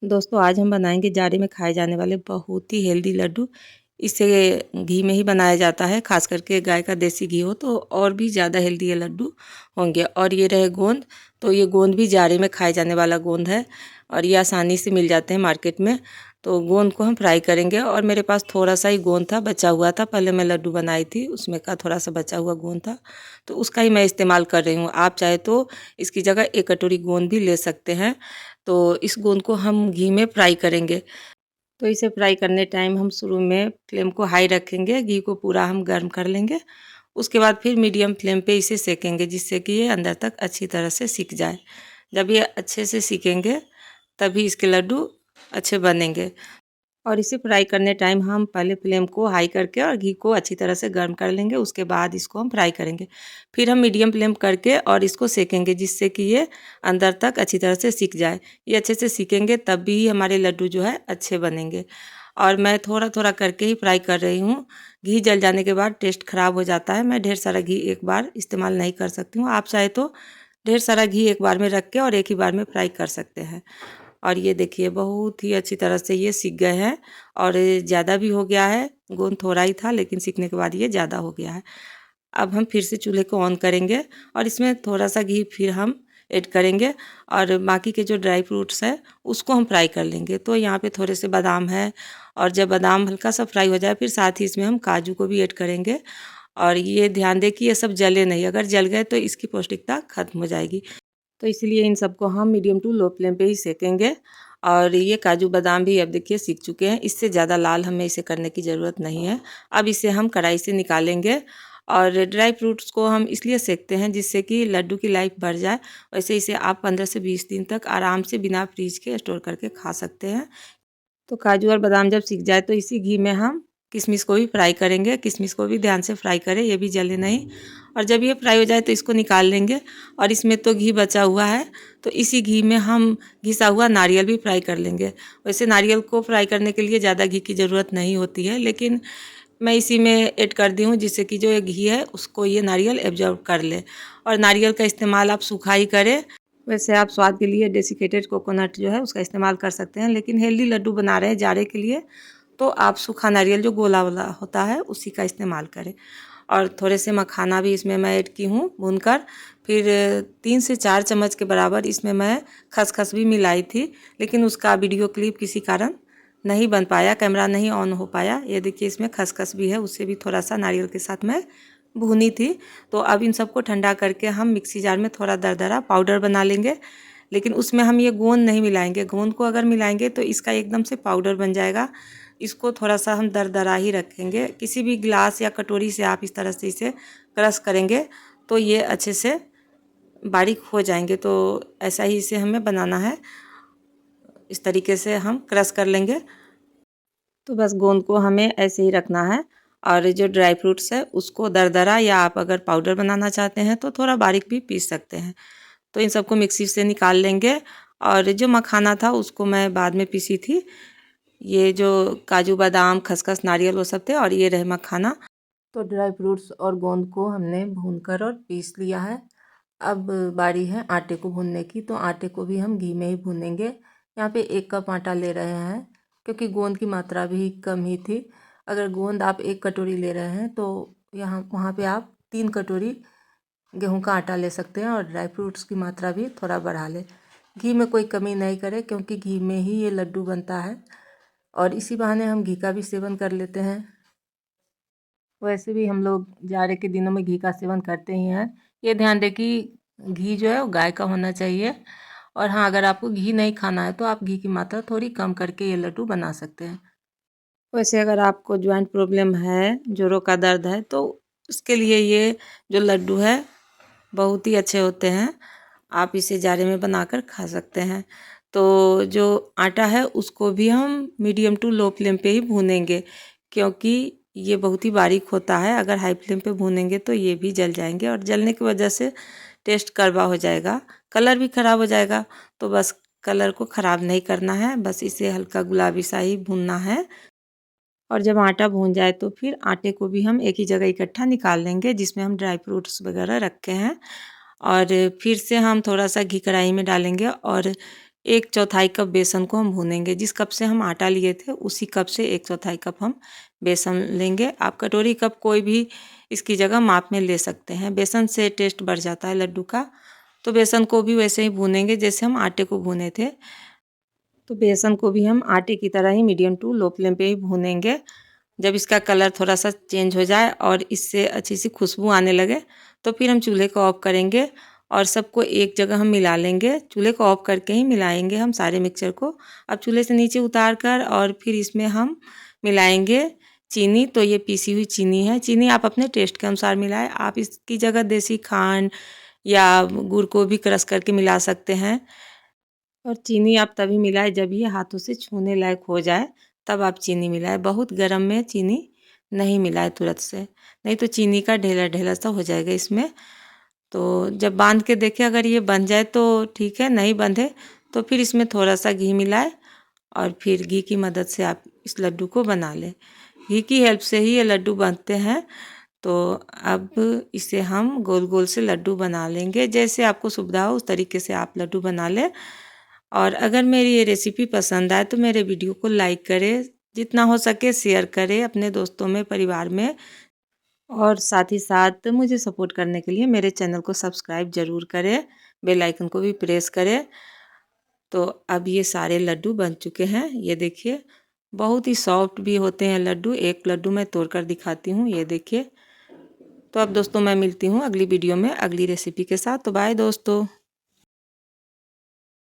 दोस्तों आज हम बनाएंगे जाड़े में खाए जाने वाले बहुत ही हेल्दी लड्डू। इसे घी में ही बनाया जाता है, खास करके गाय का देसी घी हो तो और भी ज़्यादा हेल्दी ये लड्डू होंगे। और ये रहे गोंद, तो ये गोंद भी जाड़े में खाए जाने वाला गोंद है और ये आसानी से मिल जाते हैं मार्केट में। तो गोंद को हम फ्राई करेंगे और मेरे पास थोड़ा सा ही गोंद था, बचा हुआ था। पहले मैं लड्डू बनाई थी, उसमें का थोड़ा सा बचा हुआ गोंद था, तो उसका ही मैं इस्तेमाल कर रही हूँ। आप चाहे तो इसकी जगह 1 कटोरी गोंद भी ले सकते हैं। तो इस गोंद को हम घी में फ्राई करेंगे। तो इसे फ्राई करने टाइम हम शुरू में फ्लेम को हाई रखेंगे, घी को पूरा हम गर्म कर लेंगे। उसके बाद फिर मीडियम फ्लेम पे इसे सेकेंगे, जिससे कि ये अंदर तक अच्छी तरह से सिक जाए। जब ये अच्छे से सिकेंगे तभी इसके लड्डू अच्छे बनेंगे। और इसे फ्राई करने टाइम हम पहले फ्लेम को हाई करके और घी को अच्छी तरह से गर्म कर लेंगे, उसके बाद इसको हम फ्राई करेंगे। फिर हम मीडियम फ्लेम करके और इसको सेकेंगे, जिससे कि ये अंदर तक अच्छी तरह से सिक जाए। ये अच्छे से सीखेंगे तब भी हमारे लड्डू जो है अच्छे बनेंगे। और मैं थोड़ा थोड़ा करके ही फ्राई कर रही हूँ। घी जल जाने के बाद टेस्ट ख़राब हो जाता है। मैं ढेर सारा घी एक बार इस्तेमाल नहीं कर सकती हूँ। आप चाहे तो ढेर सारा घी एक बार में रख के और एक ही बार में फ्राई कर सकते हैं। और ये देखिए बहुत ही अच्छी तरह से ये सीख गए हैं और ज़्यादा भी हो गया है। गोंद थोड़ा ही था लेकिन सीखने के बाद ये ज़्यादा हो गया है। अब हम फिर से चूल्हे को ऑन करेंगे और इसमें थोड़ा सा घी फिर हम ऐड करेंगे और बाकी के जो ड्राई फ्रूट्स है उसको हम फ्राई कर लेंगे। तो यहाँ पे थोड़े से बादाम है और जब बादाम हल्का सा फ्राई हो जाए फिर साथ ही इसमें हम काजू को भी ऐड करेंगे। और ये ध्यान दें कि ये सब जले नहीं, अगर जल गए तो इसकी पौष्टिकता खत्म हो जाएगी। तो इसलिए इन सबको हम मीडियम टू लो फ्लेम पे ही सेकेंगे। और ये काजू बादाम भी अब देखिए सीख चुके हैं, इससे ज़्यादा लाल हमें इसे करने की ज़रूरत नहीं है। अब इसे हम कढ़ाई से निकालेंगे और ड्राई फ्रूट्स को हम इसलिए सेकते हैं जिससे कि लड्डू की लाइफ बढ़ जाए। वैसे इसे आप 15 से 20 दिन तक आराम से बिना फ्रीज के स्टोर करके खा सकते हैं। तो काजू और बादाम जब सीख जाए तो इसी घी में हम किशमिश को भी फ्राई करेंगे। किशमिश को भी ध्यान से फ्राई करें, ये भी जले नहीं। और जब ये फ्राई हो जाए तो इसको निकाल लेंगे। और इसमें तो घी बचा हुआ है, तो इसी घी में हम घिसा हुआ नारियल भी फ्राई कर लेंगे। वैसे नारियल को फ्राई करने के लिए ज़्यादा घी की ज़रूरत नहीं होती है, लेकिन मैं इसी में ऐड कर दी हूँ जिससे कि जो ये घी है उसको ये नारियल एब्जॉर्ब कर ले। और नारियल का इस्तेमाल आप सूखा ही करें। वैसे आप स्वाद के लिए डेसिकेटेड कोकोनट जो है उसका इस्तेमाल कर सकते हैं, लेकिन हेल्दी लड्डू बना रहे हैं जाड़े के लिए तो आप सूखा नारियल जो गोला वाला होता है उसी का इस्तेमाल करें। और थोड़े से मखाना भी इसमें मैं ऐड की हूँ भूनकर। फिर 3 से 4 चम्मच के बराबर इसमें मैं खसखस भी मिलाई थी, लेकिन उसका वीडियो क्लिप किसी कारण नहीं बन पाया, कैमरा नहीं ऑन हो पाया। ये देखिए इसमें खसखस भी है, उससे भी थोड़ा सा नारियल के साथ मैं भुनी थी। तो अब इन सबको ठंडा करके हम मिक्सी जार में थोड़ा दरदरा पाउडर बना लेंगे, लेकिन उसमें हम ये गोंद नहीं मिलाएंगे। गोंद को अगर मिलाएंगे तो इसका एकदम से पाउडर बन जाएगा। इसको थोड़ा सा हम दरदरा ही रखेंगे। किसी भी गिलास या कटोरी से आप इस तरह से इसे क्रश करेंगे तो ये अच्छे से बारीक हो जाएंगे। तो ऐसा ही इसे हमें बनाना है, इस तरीके से हम क्रश कर लेंगे। तो बस गोंद को हमें ऐसे ही रखना है। और जो ड्राई फ्रूट्स है उसको दरदरा, या आप अगर पाउडर बनाना चाहते हैं तो थोड़ा बारीक भी पीस सकते हैं। तो इन सबको मिक्सी से निकाल लेंगे। और जो मखाना था उसको मैं बाद में पीसी थी। ये जो काजू बादाम खसखस नारियल वो सब थे और ये रहे मखाना। तो ड्राई फ्रूट्स और गोंद को हमने भूनकर और पीस लिया है। अब बारी है आटे को भूनने की। तो आटे को भी हम घी में ही भूनेंगे। यहाँ पे 1 कप आटा ले रहे हैं, क्योंकि गोंद की मात्रा भी कम ही थी। अगर गोंद आप 1 कटोरी ले रहे हैं तो वहाँ पे आप 3 कटोरी गेहूं का आटा ले सकते हैं और ड्राई फ्रूट्स की मात्रा भी थोड़ा बढ़ा लें। घी में कोई कमी नहीं करें, क्योंकि घी में ही ये लड्डू बनता है और इसी बहाने हम घी का भी सेवन कर लेते हैं। वैसे भी हम लोग जाड़े के दिनों में घी का सेवन करते ही हैं। ये ध्यान दें कि घी जो है वो गाय का होना चाहिए। और हाँ, अगर आपको घी नहीं खाना है तो आप घी की मात्रा थोड़ी कम करके ये लड्डू बना सकते हैं। वैसे अगर आपको जॉइंट प्रॉब्लम है, जोड़ों का दर्द है, तो उसके लिए ये जो लड्डू है बहुत ही अच्छे होते हैं। आप इसे जाड़े में बनाकर खा सकते हैं। तो जो आटा है उसको भी हम मीडियम टू लो फ्लेम पे ही भूनेंगे, क्योंकि ये बहुत ही बारीक होता है। अगर हाई फ्लेम पे भूनेंगे तो ये भी जल जाएंगे और जलने की वजह से टेस्ट कड़वा हो जाएगा, कलर भी ख़राब हो जाएगा। तो बस कलर को ख़राब नहीं करना है, बस इसे हल्का गुलाबी सा ही भूनना है। और जब आटा भून जाए तो फिर आटे को भी हम एक ही जगह इकट्ठा निकाल लेंगे, जिसमें हम ड्राई फ्रूट्स वगैरह रखे हैं। और फिर से हम थोड़ा सा घी कढ़ाई में डालेंगे और 1/4 कप बेसन को हम भूनेंगे। जिस कप से हम आटा लिए थे उसी कप से 1/4 कप हम बेसन लेंगे। आप कटोरी कप कोई भी इसकी जगह माप में ले सकते हैं। बेसन से टेस्ट बढ़ जाता है लड्डू का। तो बेसन को भी वैसे ही भूनेंगे जैसे हम आटे को भूने थे। तो बेसन को भी हम आटे की तरह ही मीडियम टू लो फ्लेम पे ही भूनेंगे। जब इसका कलर थोड़ा सा चेंज हो जाए और इससे अच्छी सी खुशबू आने लगे तो फिर हम चूल्हे को ऑफ करेंगे और सबको एक जगह हम मिला लेंगे। चूल्हे को ऑफ करके ही मिलाएंगे हम सारे मिक्सचर को। अब चूल्हे से नीचे उतार कर और फिर इसमें हम मिलाएंगे चीनी। तो ये पीसी हुई चीनी है। चीनी आप अपने टेस्ट के अनुसार मिलाएं। आप इसकी जगह देसी खांड या गुड़ को भी क्रश करके मिला सकते हैं। और चीनी आप तभी मिलाएं जब ये हाथों से छूने लायक हो जाए, तब आप चीनी मिलाएं। बहुत गर्म में चीनी नहीं मिलाएं तुरंत से, नहीं तो चीनी का ढेला ढेला सा हो जाएगा इसमें। तो जब बांध के देखें, अगर ये बन जाए तो ठीक है, नहीं बंधे तो फिर इसमें थोड़ा सा घी मिलाएं और फिर घी की मदद से आप इस लड्डू को बना लें। घी की हेल्प से ही ये लड्डू बनते हैं। तो अब इसे हम गोल गोल से लड्डू बना लेंगे। जैसे आपको सुविधा हो उस तरीके से आप लड्डू बना लें। और अगर मेरी ये रेसिपी पसंद आए तो मेरे वीडियो को लाइक करें, जितना हो सके शेयर करें अपने दोस्तों में, परिवार में। और साथ ही साथ मुझे सपोर्ट करने के लिए मेरे चैनल को सब्सक्राइब ज़रूर करें, बेल आइकन को भी प्रेस करें। तो अब ये सारे लड्डू बन चुके हैं। ये देखिए बहुत ही सॉफ्ट भी होते हैं लड्डू। एक लड्डू मैं तोड़कर दिखाती हूँ, ये देखिए। तो अब दोस्तों मैं मिलती हूँ अगली वीडियो में अगली रेसिपी के साथ। तो बाय दोस्तों।